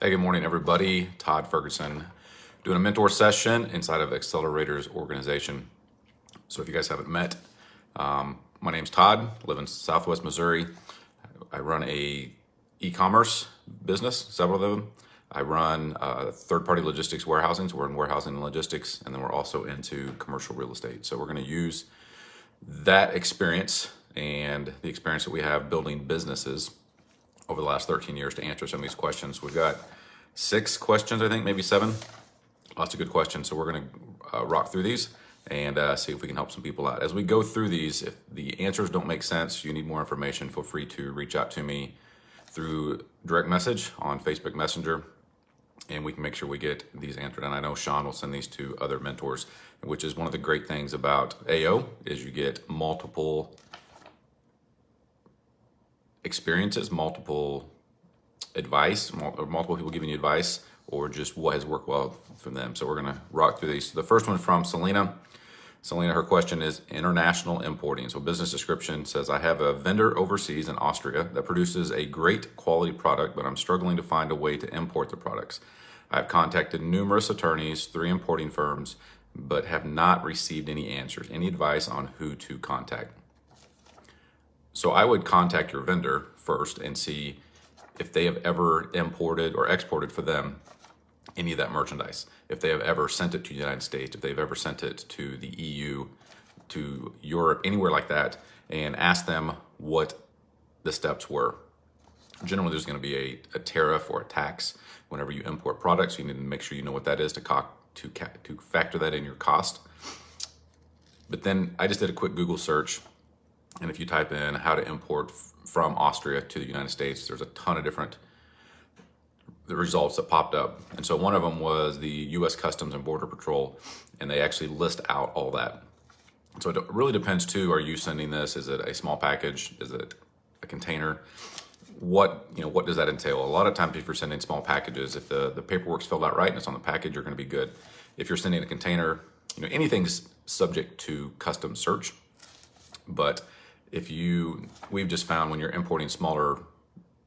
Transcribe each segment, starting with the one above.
Hey, good morning, everybody. Todd Ferguson doing a mentor session inside of Accelerator's organization. So if you guys haven't met, my name's Todd, live in Southwest Missouri. I run a e-commerce business, several of them. I run third-party logistics warehousing, so we're in warehousing and logistics, and then we're also into commercial real estate. So we're going to use that experience and the experience that we have building businesses over the last 13 years to answer some of these questions. We've got 6 questions, I think, maybe 7. Lots of good questions. So we're going to rock through these and see if we can help some people out. As we go through these, if the answers don't make sense, you need more information, feel free to reach out to me through direct message on Facebook Messenger, and we can make sure we get these answered. And I know Sean will send these to other mentors, which is one of the great things about AO is you get multiple experiences, multiple advice, or multiple people giving you advice, or just what has worked well for them. So we're going to rock through these. So the first one from Selena. Selena, her question is international importing. So business description says, I have a vendor overseas in Austria that produces a great quality product, but I'm struggling to find a way to import the products. I've contacted numerous attorneys, 3 importing firms, but have not received any answers. Any advice on who to contact? So I would contact your vendor first and see if they have ever imported or exported for them any of that merchandise. If they have ever sent it to the United States, if they've ever sent it to the EU, to Europe, anywhere like that, and ask them what the steps were. Generally, there's going to be a tariff or a tax whenever you import products. You need to make sure you know what that is to factor that in your cost. But then I just did a quick Google search. And if you type in how to import from Austria to the United States, there's a ton of different results that popped up. And so one of them was the U.S. Customs and Border Patrol, and they actually list out all that. So it really depends too. Are you sending this? Is it a small package? Is it a container? What does that entail? A lot of times if you're sending small packages, if the paperwork's filled out right and it's on the package, you're going to be good. If you're sending a container, anything's subject to custom search. But we've just found when you're importing smaller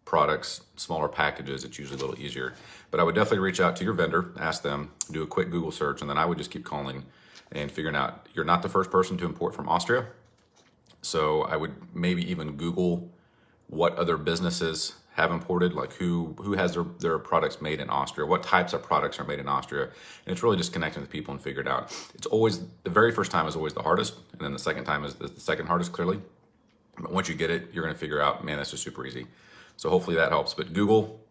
products, smaller packages, it's usually a little easier. But I would definitely reach out to your vendor, ask them, do a quick Google search, and then I would just keep calling and figuring out, you're not the first person to import from Austria. So I would maybe even Google what other businesses have imported, like who has their products made in Austria, what types of products are made in Austria. And it's really just connecting with people and figure it out. It's always, the very first time is always the hardest, and then the second time is the second hardest, clearly. But once you get it, you're going to figure out, man, that's just super easy. So hopefully that helps. But Google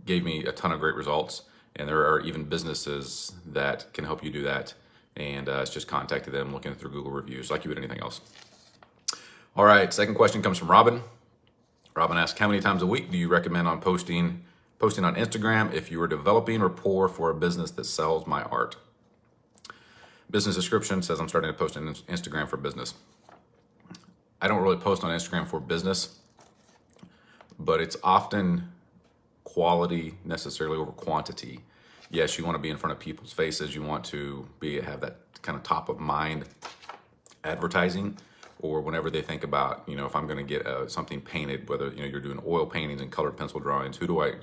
gave me a ton of great results, and there are even businesses that can help you do that. And it's just contacting them, looking through Google reviews like you would anything else. All right, second question comes from Robin. Robin asks, how many times a week do you recommend on posting on Instagram if you are developing rapport for a business that sells my art? Business description says I'm starting to post on Instagram for business. I don't really post on Instagram for business, but it's often quality necessarily over quantity. Yes, you want to be in front of people's faces. You want to have that kind of top of mind advertising, or whenever they think about, if I'm going to get something painted, whether, you're doing oil paintings and colored pencil drawings, who do I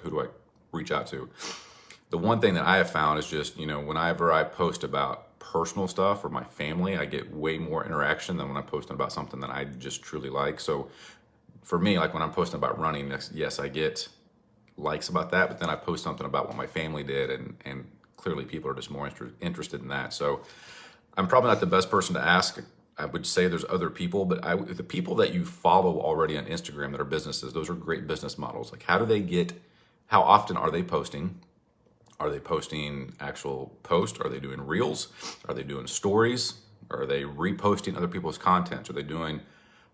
reach out to? The one thing that I have found is just, whenever I post about personal stuff or my family, I get way more interaction than when I'm posting about something that I just truly like. So for me, like when I'm posting about running, yes, I get likes about that, but then I post something about what my family did, and clearly people are just more interested in that. So I'm probably not the best person to ask. I would say there's other people, but the people that you follow already on Instagram that are businesses, those are great business models. Like how often are they posting? Are they posting actual posts? Are they doing reels? Are they doing stories? Are they reposting other people's content? Are they doing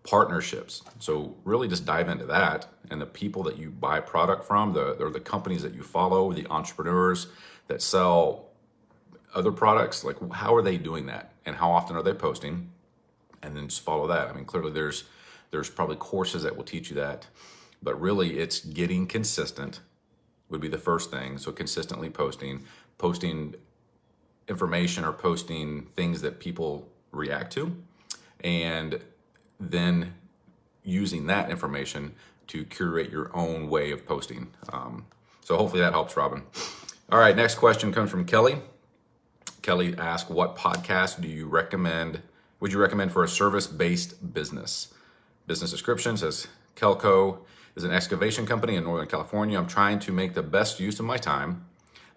partnerships? So really just dive into that, and the people that you buy product from, the companies that you follow, the entrepreneurs that sell other products, like how are they doing that? And how often are they posting? And then just follow that. I mean, clearly there's probably courses that will teach you that, but really it's getting consistent would be the first thing. So consistently posting information or posting things that people react to, and then using that information to curate your own way of posting. So hopefully that helps, Robin. All right, next question comes from Kelly. Kelly asked, what podcast would you recommend for a service-based business? Business description says, Kelco is an excavation company in Northern California. I'm trying to make the best use of my time.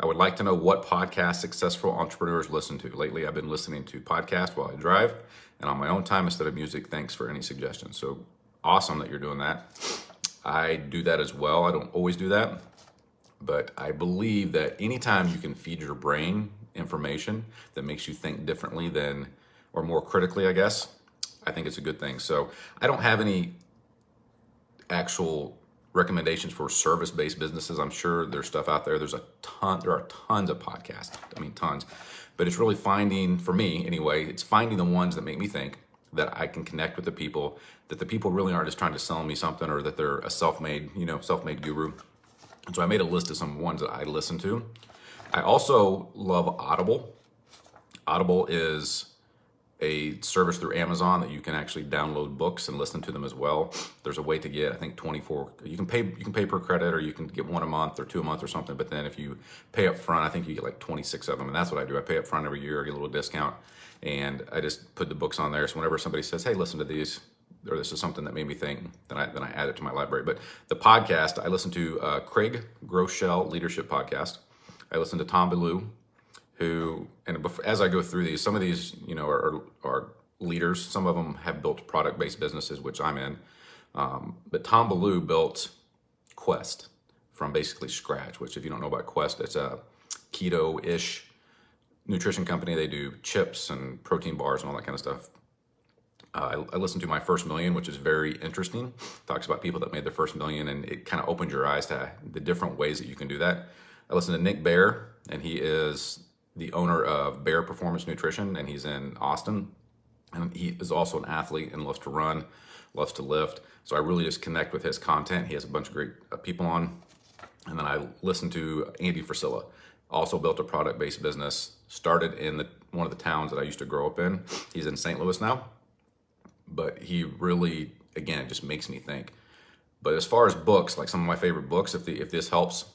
I would like to know what podcasts successful entrepreneurs listen to. Lately, I've been listening to podcasts while I drive and on my own time instead of music. Thanks for any suggestions. So awesome that you're doing that. I do that as well. I don't always do that, but I believe that anytime you can feed your brain information that makes you think differently or more critically, I guess, I think it's a good thing. So I don't have any actual recommendations for service-based businesses. I'm sure there's stuff out there. There are tons of podcasts. I mean, tons. But it's really finding, for me anyway, it's finding the ones that make me think, that I can connect with the people, that the people really aren't just trying to sell me something, or that they're a self-made guru. And so I made a list of some ones that I listen to. I also love Audible. Audible is a service through Amazon that you can actually download books and listen to them as well. There's a way to get, I think, 24. You can pay per credit, or you can get one a month or 2 a month or something. But then if you pay up front, I think you get like 26 of them, and that's what I do. I pay up front every year, I get a little discount, and I just put the books on there. So whenever somebody says, "Hey, listen to these," or "This is something that made me think," then I add it to my library. But the podcast, I listen to Craig Groeschel Leadership Podcast. I listen to Tom Bellew, who, and as I go through these, some of these, are leaders. Some of them have built product-based businesses, which I'm in. But Tom Bellew built Quest from basically scratch, which if you don't know about Quest, it's a keto-ish nutrition company. They do chips and protein bars and all that kind of stuff. I listened to My First Million, which is very interesting. Talks about people that made their first million, and it kind of opens your eyes to the different ways that you can do that. I listened to Nick Bare, and he is the owner of Bare Performance Nutrition, and he's in Austin. And he is also an athlete and loves to run, loves to lift. So I really just connect with his content. He has a bunch of great people on. And then I listened to Andy Frisella, also built a product-based business, started in one of the towns that I used to grow up in. He's in St. Louis now. But he really, again, just makes me think. But as far as books, like some of my favorite books, if this helps,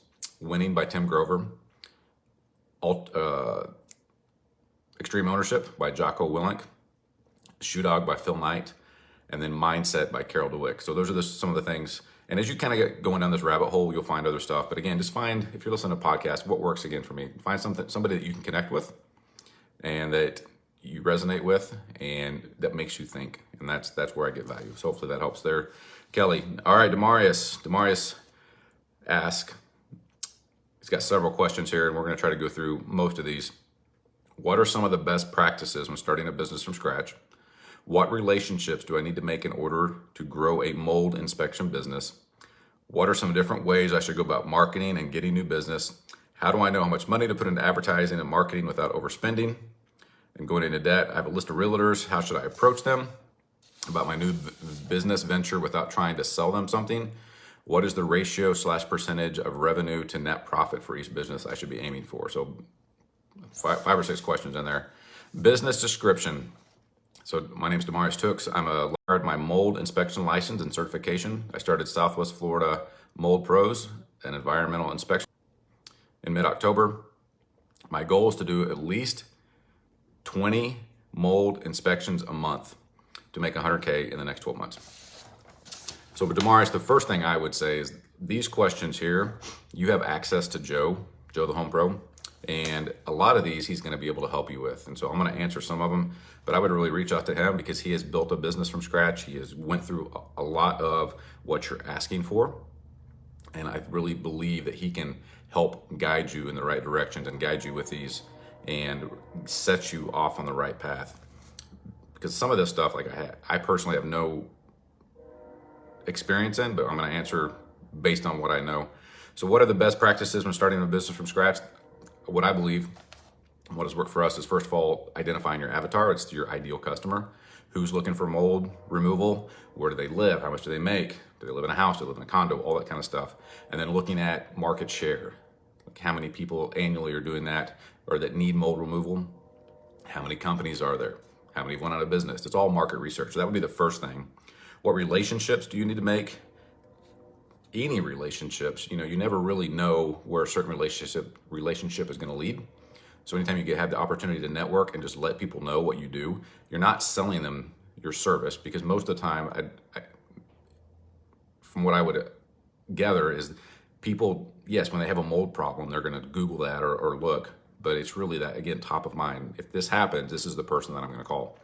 Winning by Tim Grover, Extreme Ownership by Jocko Willink, Shoe Dog by Phil Knight, and then Mindset by Carol Dweck. So those are some of the things. And as you kind of get going down this rabbit hole, you'll find other stuff. But again, just find, if you're listening to podcasts, what works again for me. Find somebody that you can connect with and that you resonate with and that makes you think. And that's where I get value. So hopefully that helps there. Kelly. All right, Demarius asked, he's got several questions here, and we're going to try to go through most of these. What are some of the best practices when starting a business from scratch? What relationships do I need to make in order to grow a mold inspection business? What are some different ways I should go about marketing and getting new business? How do I know how much money to put into advertising and marketing without overspending and going into debt? I have a list of realtors. How should I approach them about my new business venture without trying to sell them something? What is the ratio / percentage of revenue to net profit for each business I should be aiming for? So five or six questions in there. Business description. So my name is Demarius Tooks. I'm my mold inspection license and certification. I started Southwest Florida Mold Pros and environmental inspection in mid-October. My goal is to do at least 20 mold inspections a month to make $100K in the next 12 months. So with Demarius, the first thing I would say is these questions here, you have access to Joe the Home Pro, and a lot of these he's going to be able to help you with. And so I'm going to answer some of them, but I would really reach out to him because he has built a business from scratch. He has went through a lot of what you're asking for. And I really believe that he can help guide you in the right directions and guide you with these and set you off on the right path. Because some of this stuff, like I personally have no experience in, but I'm going to answer based on what I know. So what are the best practices when starting a business from scratch? What I believe, what has worked for us is, first of all, identifying your avatar. It's your ideal customer. Who's looking for mold removal? Where do they live? How much do they make? Do they live in a house? Do they live in a condo? All that kind of stuff. And then looking at market share. Like how many people annually are doing that or that need mold removal? How many companies are there? How many went out of business? It's all market research. So that would be the first thing. What relationships do you need to make? any relationships, you never really know where a certain relationship is going to lead. So anytime you have the opportunity to network and just let people know what you do, you're not selling them your service, because most of the time, from what I would gather, is people, yes, when they have a mold problem, they're going to Google that or look, but it's really that, again, top of mind. If this happens, this is the person that I'm going to call.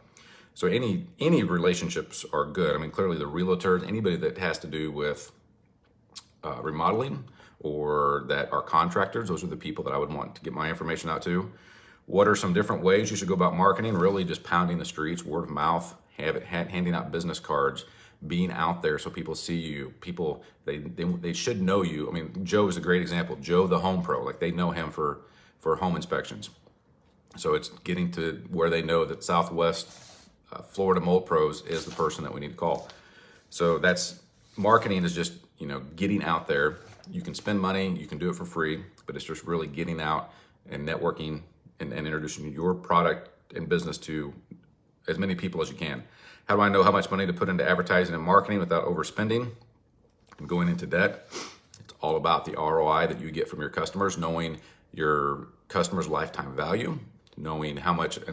So any relationships are good. I mean, clearly the realtors, anybody that has to do with remodeling or that are contractors, those are the people that I would want to get my information out to. What are some different ways you should go about marketing? Really just pounding the streets, word of mouth, handing out business cards, being out there so people see you. People, they should know you. I mean, Joe is a great example. Joe, the home pro, like they know him for home inspections. So it's getting to where they know that Southwest Florida Mold Pros is the person that we need to call. So that's marketing, is just, getting out there. You can spend money, you can do it for free, but it's just really getting out and networking and introducing your product and business to as many people as you can. How do I know how much money to put into advertising and marketing without overspending and going into debt? It's all about the ROI that you get from your customers, knowing your customer's lifetime value, knowing how much a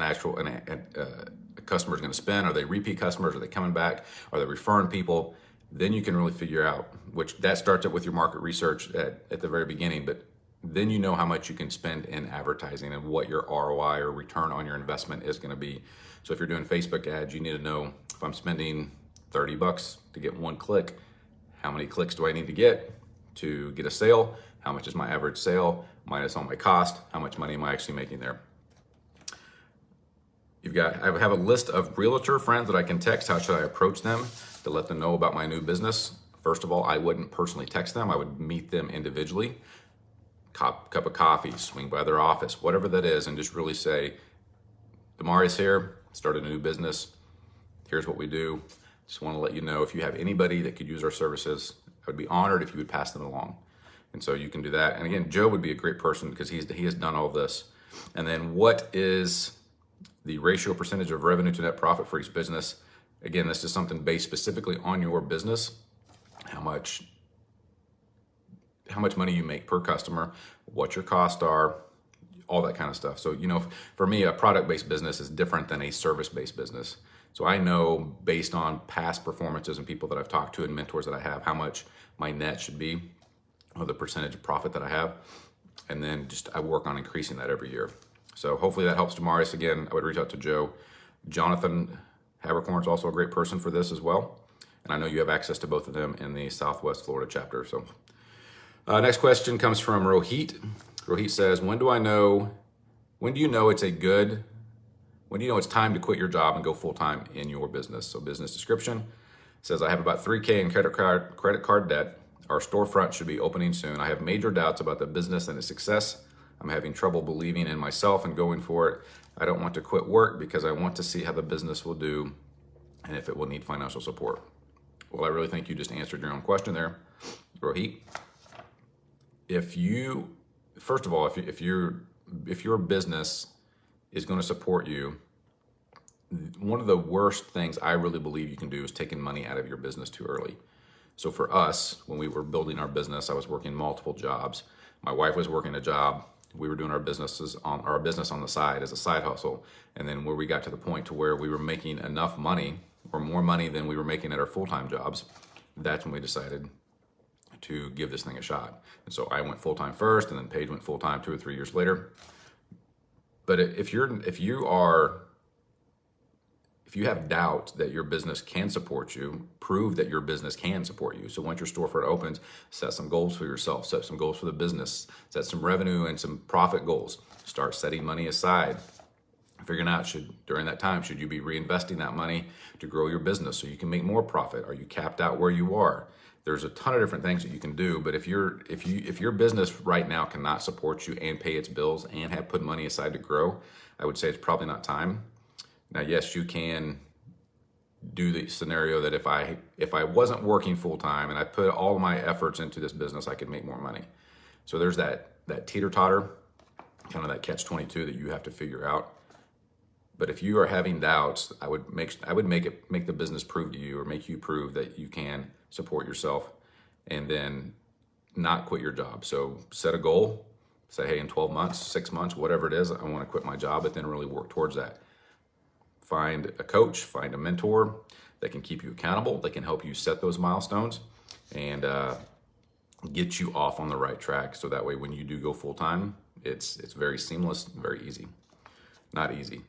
customer is going to spend. Are they repeat customers? Are they coming back? Are they referring people? Then you can really figure out, which that starts up with your market research at the very beginning, but then you know how much you can spend in advertising and what your ROI or return on your investment is going to be. So if you're doing Facebook ads, you need to know, if I'm spending $30 to get one click, how many clicks do I need to get a sale? How much is my average sale minus all my cost? How much money am I actually making there? I have a list of realtor friends that I can text. How should I approach them to let them know about my new business? First of all, I wouldn't personally text them. I would meet them individually, cup of coffee, swing by their office, whatever that is, and just really say, Damari's here, started a new business. Here's what we do. Just want to let you know, if you have anybody that could use our services, I would be honored if you would pass them along. And so you can do that. And again, Joe would be a great person because he has done all this. And then what is the ratio percentage of revenue to net profit for each business? Again, this is something based specifically on your business, how much money you make per customer, what your costs are, all that kind of stuff. So, for me, a product-based business is different than a service-based business. So I know, based on past performances and people that I've talked to and mentors that I have, how much my net should be, or the percentage of profit that I have. And then I work on increasing that every year. So hopefully that helps Damaris. Again, I would reach out to Joe. Jonathan Habercorn is also a great person for this as well. And I know you have access to both of them in the Southwest Florida chapter. So next question comes from Rohit. Rohit says, when do you know it's time to quit your job and go full-time in your business? So business description says, I have about $3,000 in credit card debt. Our storefront should be opening soon. I have major doubts about the business and its success. I'm having trouble believing in myself and going for it. I don't want to quit work because I want to see how the business will do and if it will need financial support. Well, I really think you just answered your own question there, Rohit. First of all, if your business is going to support you, one of the worst things I really believe you can do is taking money out of your business too early. So for us, when we were building our business, I was working multiple jobs. My wife was working a job. We were doing our business on the side as a side hustle. And then where we got to the point to where we were making enough money or more money than we were making at our full-time jobs, that's when we decided to give this thing a shot. And so I went full-time first, and then Paige went full-time 2 or 3 years later. But if you have doubt that your business can support you, prove that your business can support you. So once your storefront opens, set some goals for yourself, set some goals for the business, set some revenue and some profit goals. Start setting money aside. Figuring out, during that time, should you be reinvesting that money to grow your business so you can make more profit? Are you capped out where you are? There's a ton of different things that you can do, but if your business right now cannot support you and pay its bills and have put money aside to grow, I would say it's probably not time. Now, yes, you can do the scenario that if I wasn't working full time and I put all of my efforts into this business, I could make more money. So there's that teeter-totter, kind of that catch-22 that you have to figure out. But if you are having doubts, I would make the business prove to you, or make you prove that you can support yourself and then not quit your job. So set a goal, say, hey, in 12 months, 6 months, whatever it is, I want to quit my job, but then really work towards that. Find a coach, find a mentor that can keep you accountable, that can help you set those milestones and get you off on the right track. So that way, when you do go full time, it's very seamless, very easy. Not easy.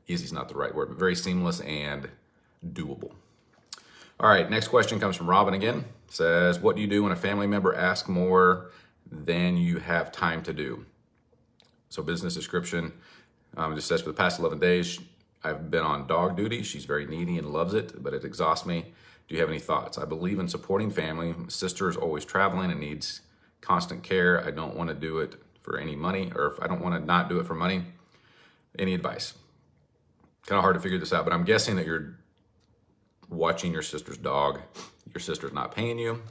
Easy is not the right word, but very seamless and doable. All right, next question comes from Robin again. Says, what do you do when a family member asks more than you have time to do? So business description, just says, for the past 11 days, I've been on dog duty. She's very needy and loves it, but it exhausts me. Do you have any thoughts? I believe in supporting family. My sister is always traveling and needs constant care. I don't want to do it for any money, or if I don't want to not do it for money. Any advice? Kind of hard to figure this out, but I'm guessing that you're watching your sister's dog. Your sister's not paying you,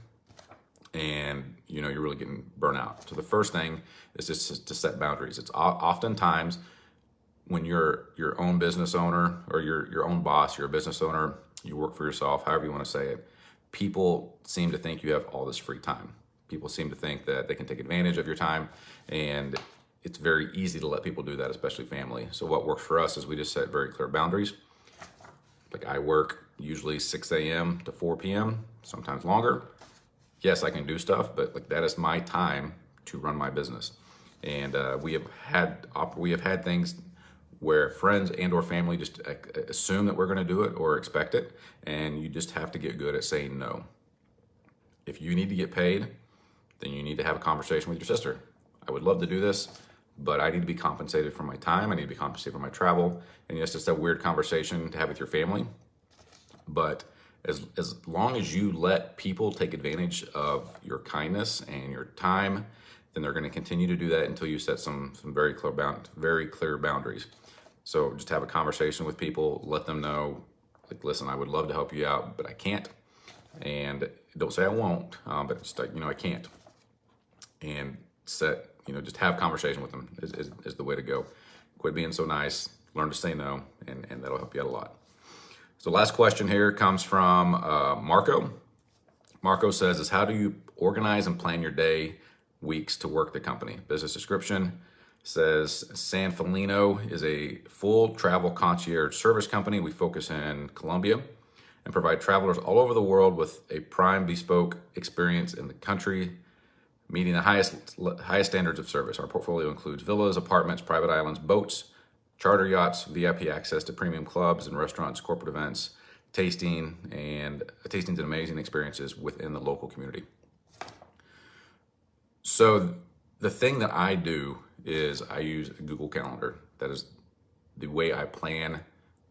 and you're really getting burnt out. So the first thing is just to set boundaries. It's oftentimes when you're your own business owner or your own boss, you're a business owner, you work for yourself, however you want to say it, people seem to think you have all this free time. People seem to think that they can take advantage of your time, and it's very easy to let people do that, especially family. So what works for us is we just set very clear boundaries. Like I work usually 6 a.m. to 4 p.m., sometimes longer. Yes, I can do stuff, but like that is my time to run my business. And we have had things where friends and or family just assume that we're going to do it or expect it, and you just have to get good at saying no. If you need to get paid, then you need to have a conversation with your sister. I would love to do this, but I need to be compensated for my time. I need to be compensated for my travel. And yes, it's a weird conversation to have with your family, but as long as you let people take advantage of your kindness and your time, then they're going to continue to do that until you set some very clear boundaries. So just have a conversation with people, let them know, like, listen, I would love to help you out, but I can't. And don't say I won't, but just like, I can't. And just have conversation with them is the way to go. Quit being so nice, learn to say no, and that'll help you out a lot. So last question here comes from Marco. Marco says, how do you organize and plan your day, weeks to work the company? Business description says, San Felino is a full travel concierge service company. We focus in Colombia and provide travelers all over the world with a prime bespoke experience in the country, meeting the highest standards of service. Our portfolio includes villas, apartments, private islands, boats, charter yachts, VIP access to premium clubs and restaurants, corporate events, tastings and amazing experiences within the local community. So the thing that I do is I use Google Calendar. That is the way I plan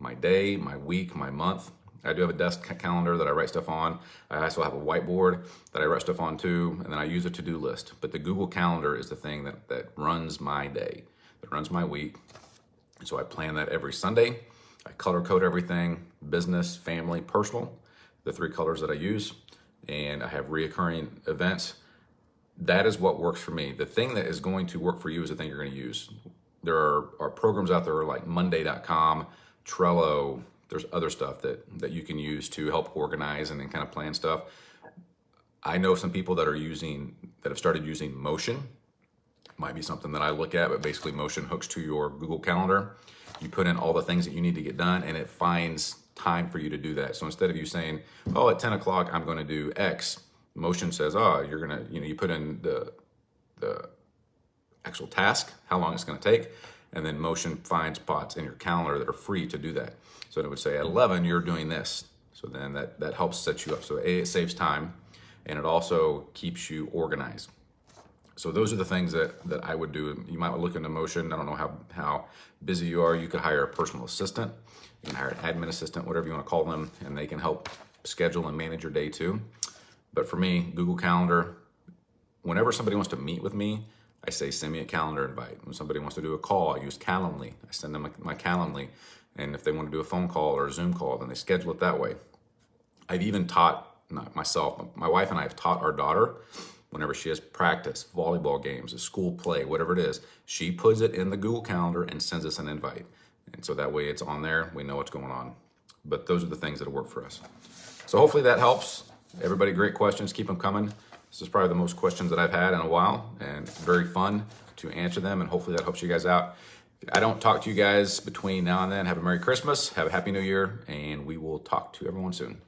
my day, my week, my month. I do have a desk calendar that I write stuff on. I also have a whiteboard that I write stuff on too, and then I use a to-do list. But the Google Calendar is the thing that runs my day, that runs my week. And so I plan that every Sunday. I color code everything, business, family, personal, the 3 colors that I use. And I have reoccurring events. That is what works for me. The thing that is going to work for you is the thing you're going to use. There are programs out there like Monday.com, Trello. There's other stuff that you can use to help organize and then kind of plan stuff. I know some people that have started using Motion. Might be something that I look at, but basically Motion hooks to your Google Calendar. You put in all the things that you need to get done, and it finds time for you to do that. So instead of you saying, at 10 o'clock, I'm going to do X, Motion says, you're going to, you put in the actual task, how long it's going to take, and then Motion finds spots in your calendar that are free to do that. So it would say at 11, you're doing this. So then that helps set you up. So it saves time, and it also keeps you organized. So those are the things that I would do. You might look into Motion. I don't know how busy you are. You could hire a personal assistant. You can hire an admin assistant, whatever you want to call them, and they can help schedule and manage your day too. But for me, Google Calendar, whenever somebody wants to meet with me, I say, send me a calendar invite. When somebody wants to do a call, I use Calendly. I send them my Calendly. And if they want to do a phone call or a Zoom call, then they schedule it that way. I've even taught, not myself, my wife and I have taught our daughter, whenever she has practice, volleyball games, a school play, whatever it is, she puts it in the Google Calendar and sends us an invite. And so that way it's on there, we know what's going on. But those are the things that work for us. So hopefully that helps. Everybody, great questions. Keep them coming. This is probably the most questions that I've had in a while, and very fun to answer them, and hopefully that helps you guys out. If I don't talk to you guys between now and then, have a Merry Christmas, have a Happy New Year, and we will talk to everyone soon.